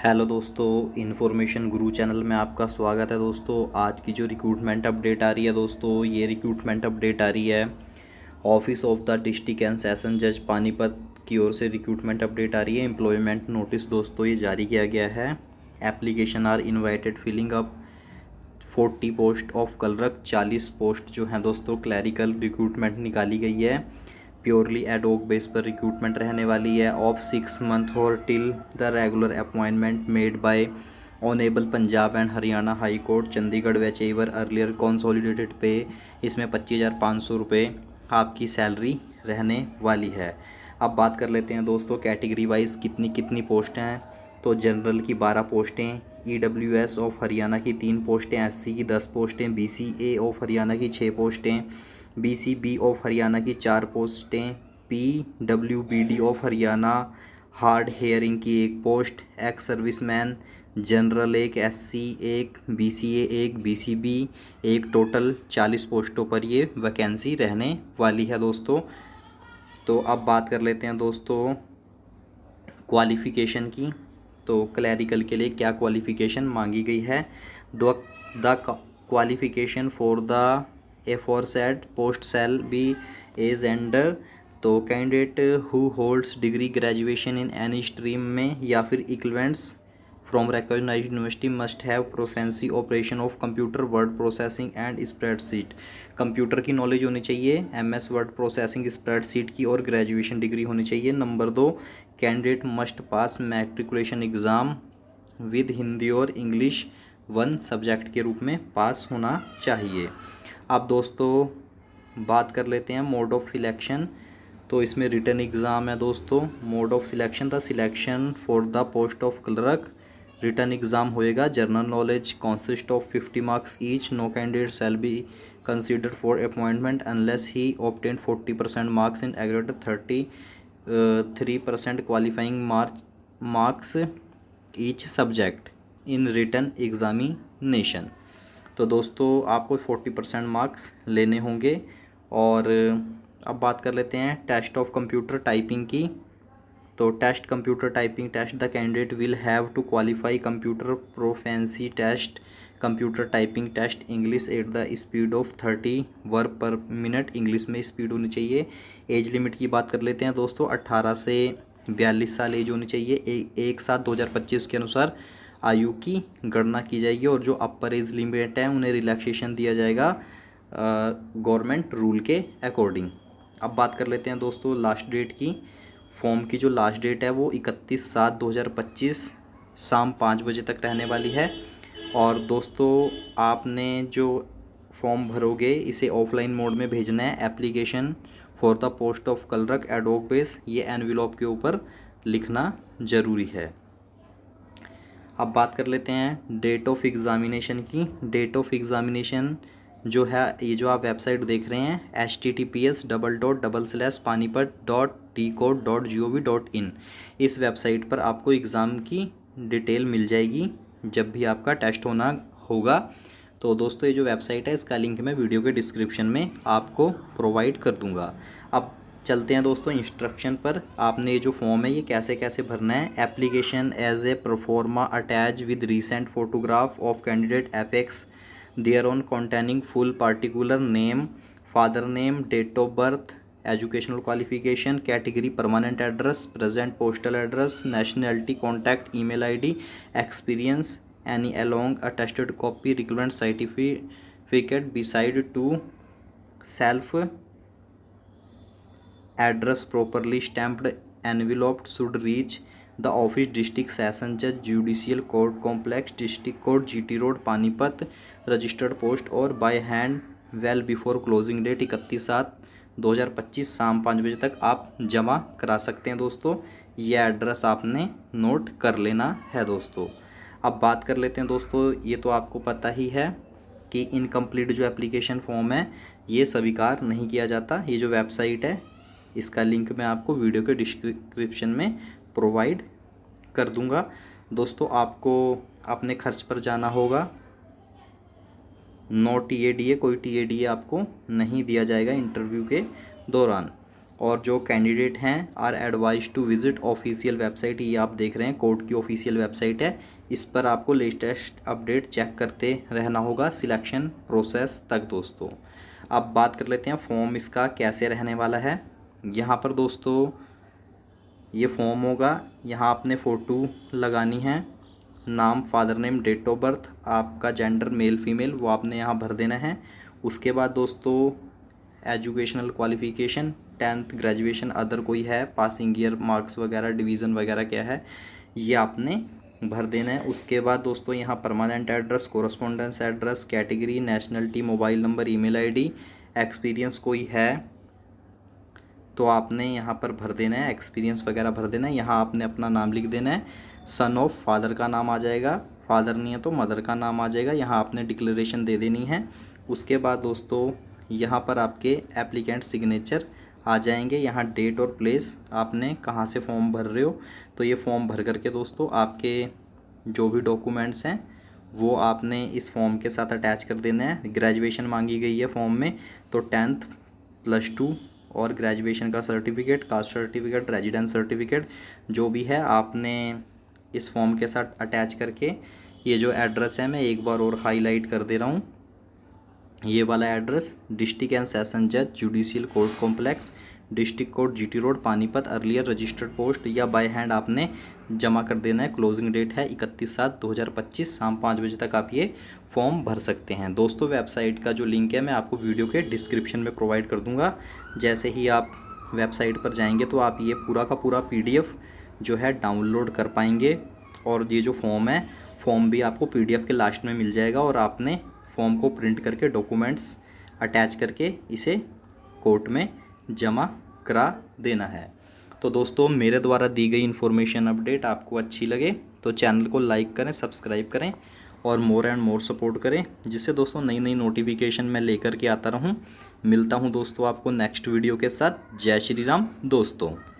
Hello दोस्तों, information गुरु channel में आपका स्वागत है। दोस्तों आज की जो रिक्रूटमेंट अपडेट आ रही है दोस्तों, ये रिक्रूटमेंट अपडेट आ रही है office of the district and session जज पानीपत की ओर से रिक्रूटमेंट अपडेट आ रही है। एम्प्लॉयमेंट नोटिस दोस्तों ये जारी किया गया है। Application are invited filling up 40 post of clerk, 40 post जो हैं दोस्तों क्लैरिकल रिक्रूटमेंट निकाली गई है। प्योरली एडोक बेस पर रिक्रूटमेंट रहने वाली है। ऑफ 6 मंथ और till the regular appointment made by honourable Punjab and Haryana high court Chandigarh whichever earlier consolidated pay. इसमें 25,500 रुपये आपकी सैलरी रहने वाली है। अब बात कर लेते हैं दोस्तों कैटेगरी वाइज कितनी कितनी पोस्ट हैं। तो जनरल की 12 पोस्टें, EWS ऑफ हरियाणा की 3 पोस्टें, SC की 10 पोस्टें, BCA ऑफ हरियाणा की 6 पोस्टें, BCB ऑफ हरियाणा की 4 पोस्टें, PWBD of Haryana hard hearing की 1 post, ex serviceman general 1, SC 1, BCA 1, BCB 1, total 40 पोस्टों पर ये वैकेंसी रहने वाली है दोस्तों। तो अब बात कर लेते हैं दोस्तों क्वालिफ़िकेशन की। तो क्लैरिकल के लिए क्या क्वालिफ़िकेशन मांगी गई है। The qualification for the aforesaid post shall be as under। तो candidate who holds degree graduation in any stream में या फिर equivalents from recognised university must have proficiency operation of computer word processing and spreadsheet. Computer की knowledge होनी चाहिए, MS word processing spreadsheet की, और graduation degree होनी चाहिए। Number 2, candidate must pass matriculation exam with Hindi और इंग्लिश 1 सब्जेक्ट के रूप में पास होना चाहिए। अब दोस्तों बात कर लेते हैं मोड ऑफ सिलेक्शन। तो इसमें रिटन एग्ज़ाम है दोस्तों। Mode of selection, the selection for the post of clerk, written exam होएगा। General knowledge consist of 50 marks each. No candidate shall be considered for appointment unless he obtain 40% marks in aggregate 33% qualifying marks each subject in written examination. तो दोस्तों आपको 40% marks लेने होंगे। और अब बात कर लेते हैं टेस्ट ऑफ कंप्यूटर टाइपिंग की। तो test computer typing test, the candidate will have to qualify computer proficiency test, computer typing test English at the speed of 30 word per minute. English में स्पीड होनी चाहिए। एज लिमिट की बात कर लेते हैं दोस्तों, 18 से 42 साल एज होनी चाहिए। 1/7/2025 के अनुसार आयु की गणना की जाएगी, और जो अपर एज लिमिट है उन्हें रिलैक्सेशन दिया जाएगा गवर्नमेंट रूल के अकॉर्डिंग। अब बात कर लेते हैं दोस्तों लास्ट डेट की। फॉर्म की जो लास्ट डेट है वो 31/7/2025 शाम 5 बजे तक रहने वाली है। और दोस्तों आपने जो फॉर्म भरोगे इसे ऑफलाइन मोड में भेजना है। Application for the post of clerk ad hoc base, ये एनवेलप के ऊपर लिखना ज़रूरी है। अब बात कर लेते हैं डेट ऑफ एग्ज़ामिनेशन की। डेट ऑफ एग्ज़ामिनेशन जो है, ये जो आप वेबसाइट देख रहे हैं https://panipat.tcode.gov.in, इस वेबसाइट पर आपको एग्ज़ाम की डिटेल मिल जाएगी जब भी आपका टेस्ट होना होगा। तो दोस्तों ये जो वेबसाइट है इसका लिंक मैं वीडियो के डिस्क्रिप्शन में आपको प्रोवाइड कर दूंगा। अब चलते हैं दोस्तों इंस्ट्रक्शन पर। आपने ये जो फॉर्म है ये कैसे कैसे भरना है। Application as a proforma attach with recent photograph of candidate apex there on containing full particular name, father name, date of birth, educational qualification, category permanent address, present postal address, nationality, contact email ID, experience any along attested copy, request certificate beside to self address properly stamped envelope should reach the office district session judge judicial court complex district court GT road Panipat registered post और by hand well before closing date 31/7/2025 शाम 5 बजे तक आप जमा करा सकते हैं दोस्तों। ये एड्रेस आपने नोट कर लेना है दोस्तों। अब बात कर लेते हैं दोस्तों, ये तो आपको पता ही है कि इनकम्प्लीट जो एप्लीकेशन फॉर्म है ये स्वीकार नहीं किया जाता। ये जो वेबसाइट है इसका लिंक मैं आपको वीडियो के डिस्क्रिप्शन में प्रोवाइड कर दूंगा। दोस्तों आपको अपने खर्च पर जाना होगा। नो TADA, कोई TADA आपको नहीं दिया जाएगा इंटरव्यू के दौरान। और जो कैंडिडेट हैं are advise to visit official website, ये आप देख रहे हैं कोर्ट की ऑफिशियल वेबसाइट है, इस पर आपको लेटेस्ट अपडेट चेक करते रहना होगा सिलेक्शन प्रोसेस तक दोस्तों। अब बात कर लेते हैं फॉर्म इसका कैसे रहने वाला है। यहाँ पर दोस्तों ये फॉर्म होगा, यहाँ आपने फ़ोटो लगानी है, नाम, father name, date of birth, आपका जेंडर मेल फीमेल वो आपने यहाँ भर देना है। उसके बाद दोस्तों educational qualification 10th graduation other कोई है, पासिंग ईयर मार्क्स वगैरह डिवीज़न वगैरह क्या है ये आपने भर देना है। उसके बाद दोस्तों यहाँ permanent address, correspondence address, category, nationality, mobile number, email ID, experience कोई है तो आपने यहाँ पर भर देना है, एक्सपीरियंस वगैरह भर देना है। यहाँ आपने अपना नाम लिख देना है, सन ऑफ फादर का नाम आ जाएगा, फादर नहीं है तो मदर का नाम आ जाएगा, यहाँ आपने डिक्लेरेशन दे देनी है। उसके बाद दोस्तों यहाँ पर आपके एप्लीकेंट सिग्नेचर आ जाएंगे, यहाँ डेट और प्लेस आपने कहाँ से फॉर्म भर रहे हो, तो ये फॉर्म भर करके दोस्तों आपके जो भी डॉक्यूमेंट्स हैं वो आपने इस फॉर्म के साथ अटैच कर देना है। ग्रेजुएशन मांगी गई है फॉर्म में तो 10th +2 और ग्रेजुएशन का certificate, caste certificate, residence certificate जो भी है आपने इस फॉर्म के साथ अटैच करके, ये जो एड्रेस है मैं एक बार और हाईलाइट कर दे रहा हूँ, ये वाला एड्रेस डिस्ट्रिक्ट एंड सेशन जज judicial court complex, district court GT road Panipat, earlier registered post या बाय हैंड आपने जमा कर देना है। क्लोजिंग डेट है 31/7/2025 शाम 5 बजे तक आप ये फॉर्म भर सकते हैं दोस्तों। वेबसाइट का जो लिंक है मैं आपको वीडियो के डिस्क्रिप्शन में प्रोवाइड कर दूंगा। जैसे ही आप वेबसाइट पर जाएंगे तो आप ये पूरा का पूरा PDF जो है डाउनलोड कर पाएंगे, और ये जो फॉर्म है फॉर्म भी आपको PDF के लास्ट में मिल जाएगा, और आपने फॉर्म को प्रिंट करके डॉक्यूमेंट्स अटैच करके इसे कोर्ट में जमा करा देना है। तो दोस्तों मेरे द्वारा दी गई इन्फॉर्मेशन अपडेट आपको अच्छी लगे तो चैनल को लाइक करें, सब्सक्राइब करें और मोर एंड मोर सपोर्ट करें, जिससे दोस्तों नई नई नोटिफिकेशन मैं लेकर के आता रहूं। मिलता हूं दोस्तों आपको नेक्स्ट वीडियो के साथ। जय श्री राम दोस्तों।